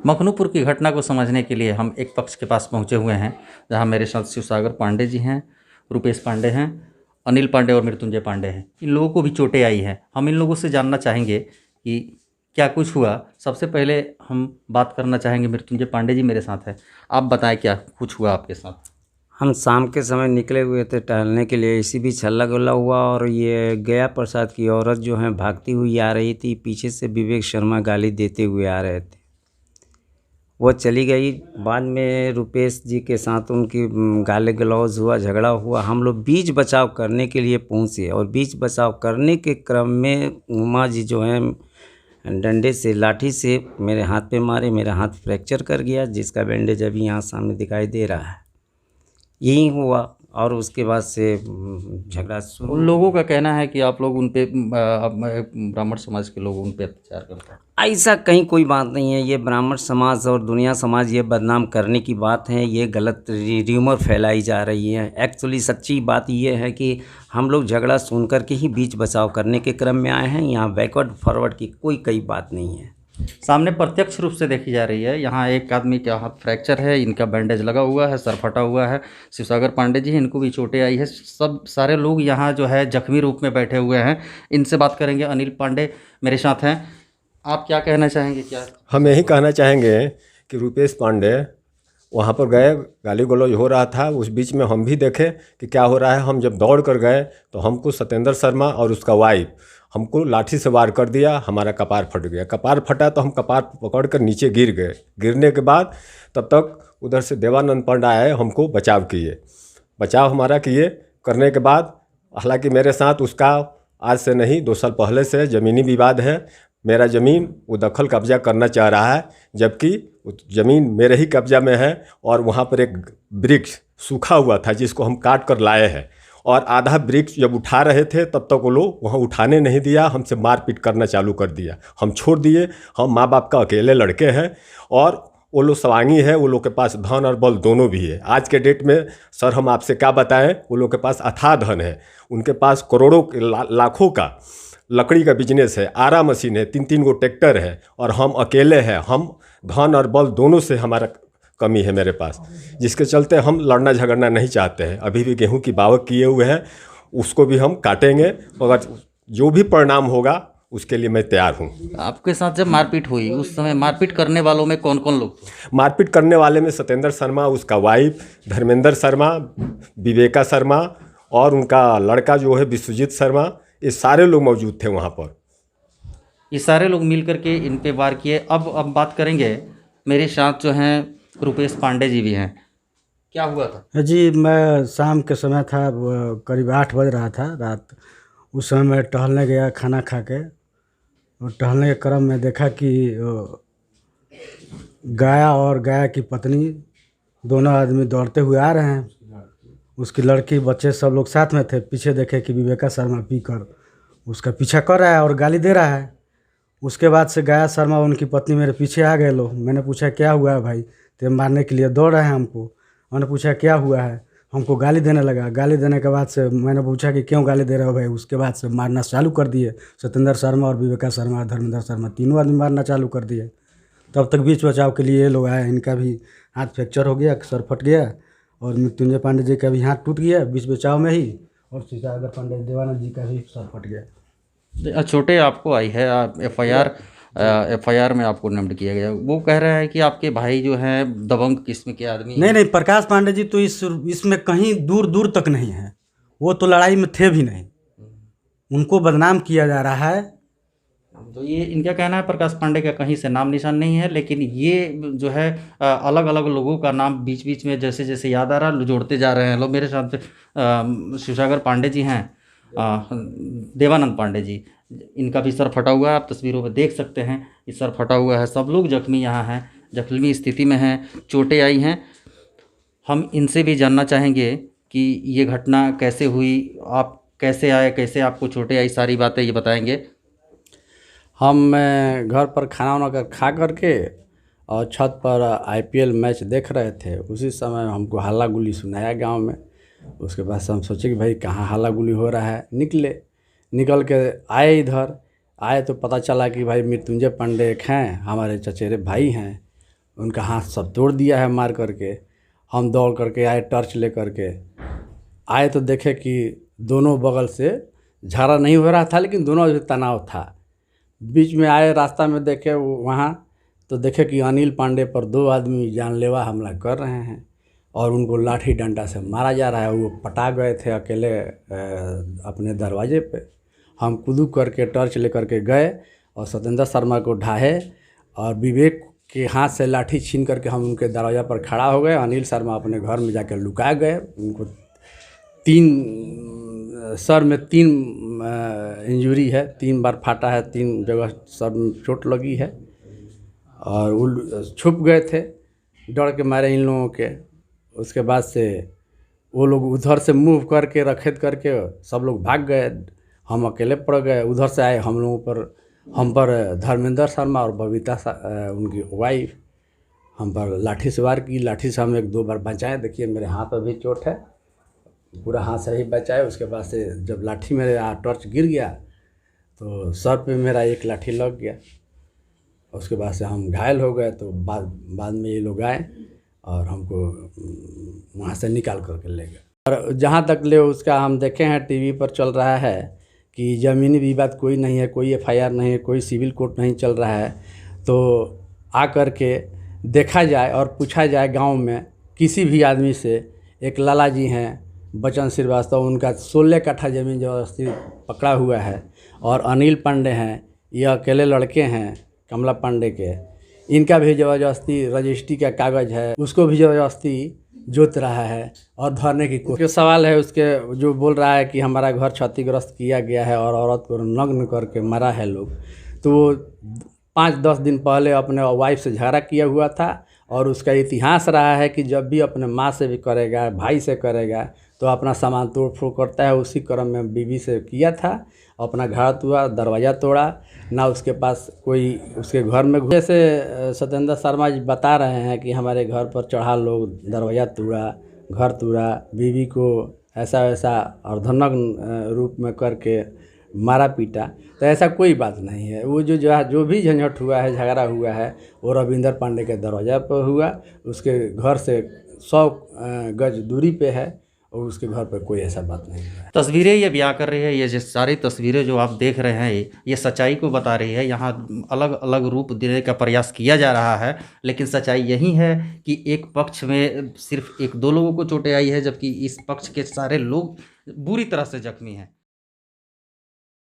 मखनूपुर की घटना को समझने के लिए हम एक पक्ष के पास पहुंचे हुए हैं, जहां मेरे साथ शिवसागर पांडे जी हैं, रुपेश पांडे हैं, अनिल पांडे और मृत्युंजय पांडे हैं। इन लोगों को भी चोटें आई हैं। हम इन लोगों से जानना चाहेंगे कि क्या कुछ हुआ। सबसे पहले हम बात करना चाहेंगे, मृत्युंजय पांडे जी मेरे साथ हैं, आप बताएं क्या कुछ हुआ आपके साथ। हम शाम के समय निकले हुए थे टहलने के लिए, इसी बीच हल्ला गुल्ला हुआ और ये गया प्रसाद की औरत जो है भागती हुई आ रही थी, पीछे से विवेक शर्मा गाली देते हुए आ रहे थे। वो चली गई। बाद में रुपेश जी के साथ उनकी गाली गलौज हुआ, झगड़ा हुआ। हम लोग बीच बचाव करने के लिए पहुँचे और बीच बचाव करने के क्रम में उमा जी जो है डंडे से, लाठी से मेरे हाथ पे मारे। मेरा हाथ फ्रैक्चर कर गया, जिसका बैंडेज अभी यहाँ सामने दिखाई दे रहा है। यही हुआ और उसके बाद से झगड़ा शुरू। उन लोगों का कहना है कि आप लोग उन पे ब्राह्मण समाज के लोग उन पे अत्याचार करते हैं। ऐसा कहीं कोई बात नहीं है। ये ब्राह्मण समाज और दुनिया समाज ये बदनाम करने की बात है, ये गलत र्यूमर फैलाई जा रही है। एक्चुअली सच्ची बात ये है कि हम लोग झगड़ा सुन कर के ही बीच बचाव करने के क्रम में आए हैं। यहाँ बैकवर्ड फॉरवर्ड की कोई बात नहीं है। सामने प्रत्यक्ष रूप से देखी जा रही है। यहाँ एक आदमी का हाथ फ्रैक्चर है, इनका बैंडेज लगा हुआ है, सर फटा हुआ है। शिवसागर पांडे जी, इनको भी चोटें आई है। सब सारे लोग यहाँ जो है जख्मी रूप में बैठे हुए हैं। इनसे बात करेंगे। अनिल पांडे मेरे साथ हैं, आप क्या कहना चाहेंगे? क्या हम यही कहना चाहेंगे कि रुपेश पांडे वहाँ पर गए, गाली गलौज हो रहा था, उस बीच में हम भी देखे कि क्या हो रहा है। हम जब दौड़ कर गए तो हमको सत्येंद्र शर्मा और उसका वाइफ हमको लाठी से वार कर दिया। हमारा कपार फट गया। कपार फटा तो हम कपार पकड़ कर नीचे गिर गए। गिरने के बाद तब तक उधर से देवानंद पंडा आए, हमको बचाव किए। बचाव हमारा किए करने के बाद, हालांकि मेरे साथ उसका आज से नहीं 2 साल पहले से ज़मीनी विवाद है। मेरा ज़मीन वो दखल कब्जा करना चाह रहा है, जबकि ज़मीन मेरे ही कब्जा में है। और वहाँ पर एक वृक्ष सूखा हुआ था जिसको हम काट कर लाए हैं, और आधा वृक्ष जब उठा रहे थे तब तक वो लोग वहाँ उठाने नहीं दिया, हमसे मारपीट करना चालू कर दिया। हम छोड़ दिए। हम माँ बाप का अकेले लड़के हैं और वो लोग सवांगी है, वो लोग के पास धन और बल दोनों भी है। आज के डेट में सर हम आपसे क्या बताएं, वो लोग के पास अथाह धन है। उनके पास करोड़ों लाखों का लकड़ी का बिजनेस है, आरा मशीन है, 3 गो ट्रैक्टर है, और हम अकेले हैं। हम धन और बल दोनों से हमारा कमी है मेरे पास, जिसके चलते हम लड़ना झगड़ना नहीं चाहते हैं। अभी भी गेहूं की बावक किए हुए हैं, उसको भी हम काटेंगे। अगर जो भी परिणाम होगा उसके लिए मैं तैयार हूं। आपके साथ जब मारपीट हुई उस समय मारपीट करने वालों में कौन कौन लोग थे? मारपीट करने वाले में सत्येंद्र शर्मा, उसका वाइफ धर्मेंद्र शर्मा, विवेका शर्मा और उनका लड़का जो है विश्वजीत शर्मा, ये सारे लोग मौजूद थे वहाँ पर। ये सारे लोग मिल करके इन पे वार किए। अब बात करेंगे, मेरे साथ जो हैं रुपेश पांडे जी भी हैं। क्या हुआ था? जी, मैं शाम के समय था, करीब 8 बज रहा था रात। उस समय मैं टहलने गया खाना खा के, और टहलने के क्रम में देखा कि गाया और गाया की पत्नी दोनों आदमी दौड़ते हुए आ रहे हैं। उसकी लड़की बच्चे सब लोग साथ में थे। पीछे देखे कि विवेका शर्मा पीकर उसका पीछा कर रहा है और गाली दे रहा है। उसके बाद से गाया शर्मा उनकी पत्नी मेरे पीछे आ गए लोग। मैंने पूछा क्या हुआ है भाई, तो मारने के लिए दौड़ रहे हैं हमको। उन्होंने पूछा क्या हुआ है, हमको गाली देने लगा। गाली देने के बाद से मैंने पूछा कि क्यों गाली दे रहे हो भाई। उसके बाद से मारना चालू कर दिए। सत्येंद्र शर्मा और विवेका शर्मा और धर्मेंद्र शर्मा तीनों आदमी मारना चालू कर दिए। तब तक बीच बचाव के लिए ये लोग आए। इनका भी हाथ फ्रैक्चर हो गया, सर फट गया, और मृत्युंजय पांडे जी का भी हाथ टूट गया बीच बचाव में ही, और शिवसागर पांडे देवानंद जी का भी सर फट गया। चोटें आपको आई है, आप एफआईआर में आपको नामित किया गया। वो कह रहे हैं कि आपके भाई जो हैं दबंग किस्म के आदमी। नहीं, प्रकाश पांडे जी तो इसमें कहीं दूर दूर तक नहीं है। वो तो लड़ाई में थे भी नहीं। उनको बदनाम किया जा रहा है। तो ये इनका कहना है प्रकाश पांडे का कहीं से नाम निशान नहीं है, लेकिन ये जो है अलग अलग लोगों का नाम बीच बीच में जैसे जैसे याद आ रहा है जोड़ते जा रहे हैं लोग। मेरे साथ शिवसागर पांडे जी हैं, देवानंद पांडे जी, इनका भी सर फटा हुआ है। आप तस्वीरों में देख सकते हैं, ये सर फटा हुआ है। सब लोग जख्मी यहाँ हैं, जख्मी स्थिति में हैं, चोटें आई हैं। हम इनसे भी जानना चाहेंगे कि ये घटना कैसे हुई, आप कैसे आए, कैसे आपको चोटें आई, सारी बातें ये बताएंगे। हम घर पर खाना वाना खा करके और छत पर आईपीएल मैच देख रहे थे। उसी समय हमको हल्ला गुल्ली सुनाया गांव में। उसके बाद से हम सोचे कि भाई कहाँ हल्ला गुल्ली हो रहा है। निकल के आए, इधर आए तो पता चला कि भाई मृत्युंजय पांडे एक हैं, हमारे चचेरे भाई हैं। उनका हाथ सब तोड़ दिया है मार करके। हम दौड़ करके आए, टॉर्च ले करके आए तो देखे कि दोनों बगल से झगड़ा नहीं हो रहा था, लेकिन दोनों में तनाव था। बीच में आए, रास्ता में देखे वहाँ तो देखे कि अनिल पांडे पर 2 आदमी जानलेवा हमला कर रहे हैं और उनको लाठी डंडा से मारा जा रहा है। वो पटा गए थे अकेले अपने दरवाजे पे। हम कूदू करके टॉर्च ले करके गए और सत्येंद्र शर्मा को ढाहे और विवेक के हाथ से लाठी छीन करके हम उनके दरवाज़ा पर खड़ा हो गए। अनिल शर्मा अपने घर में जाकर लुका गए। उनको 3 सर में 3 इंजरी है, 3 बार फाटा है, 3 जगह सर में चोट लगी है और वो छुप गए थे डर के मारे इन लोगों के। उसके बाद से वो लोग उधर से मूव करके रखेत करके सब लोग भाग गए। हम अकेले पड़ गए। उधर से आए हम पर धर्मेंद्र शर्मा और बबीता उनकी वाइफ हम पर लाठी से वार की। लाठी से हम 1-2 बार बचाए। देखिए मेरे हाथ पर भी चोट है, पूरा हाथ से ही बचाए। उसके बाद से जब लाठी मेरे टॉर्च गिर गया तो सर पे मेरा एक लाठी लग गया। उसके बाद से हम घायल हो गए। तो बाद में ये लोग आए और हमको वहाँ से निकाल करके ले गए। और जहाँ तक ले उसका हम देखे हैं टीवी पर चल रहा है कि ज़मीनी विवाद कोई नहीं है, कोई FIR नहीं है, कोई सिविल कोर्ट नहीं चल रहा है। तो आ कर के देखा जाए और पूछा जाए गांव में किसी भी आदमी से। एक लाला जी हैं बचन श्रीवास्तव, उनका 16 कट्ठा ज़मीन ज़बरदस्ती पकड़ा हुआ है। और अनिल पांडे हैं, ये अकेले लड़के हैं कमला पांडे के, इनका भी ज़बरदस्ती रजिस्ट्री का कागज़ है, उसको भी ज़बरदस्ती जोत रहा है और धरने की कोशिश। सवाल है उसके जो बोल रहा है कि हमारा घर क्षतिग्रस्त किया गया है और औरत को नग्न करके मारा है लोग। तो वो 5-10 दिन पहले अपने वाइफ से झगड़ा किया हुआ था और उसका इतिहास रहा है कि जब भी अपने माँ से भी करेगा, भाई से करेगा तो अपना सामान तोड़ फोड़ करता है। उसी क्रम में बीवी से किया था, अपना घर हुआ, दरवाज़ा तोड़ा ना, उसके पास कोई उसके घर में। जैसे सत्येंद्र शर्मा जी बता रहे हैं कि हमारे घर पर चढ़ा लोग, दरवाज़ा तोड़ा, घर तोड़ा, बीवी को ऐसा वैसा अर्धनग्न रूप में करके मारा पीटा, तो ऐसा कोई बात नहीं है। वो जो भी झंझट हुआ है, झगड़ा हुआ है, वो रविंदर पांडे के दरवाज़ा पर हुआ। उसके घर से 100 गज दूरी पे है और उसके घर पर कोई ऐसा बात नहीं है। तस्वीरें ये बयां कर रही है, ये जो सारी तस्वीरें जो आप देख रहे हैं ये सच्चाई को बता रही है। यहाँ अलग अलग रूप देने का प्रयास किया जा रहा है, लेकिन सच्चाई यही है कि एक पक्ष में सिर्फ 1-2 लोगों को चोटें आई है, जबकि इस पक्ष के सारे लोग बुरी तरह से जख्मी हैं।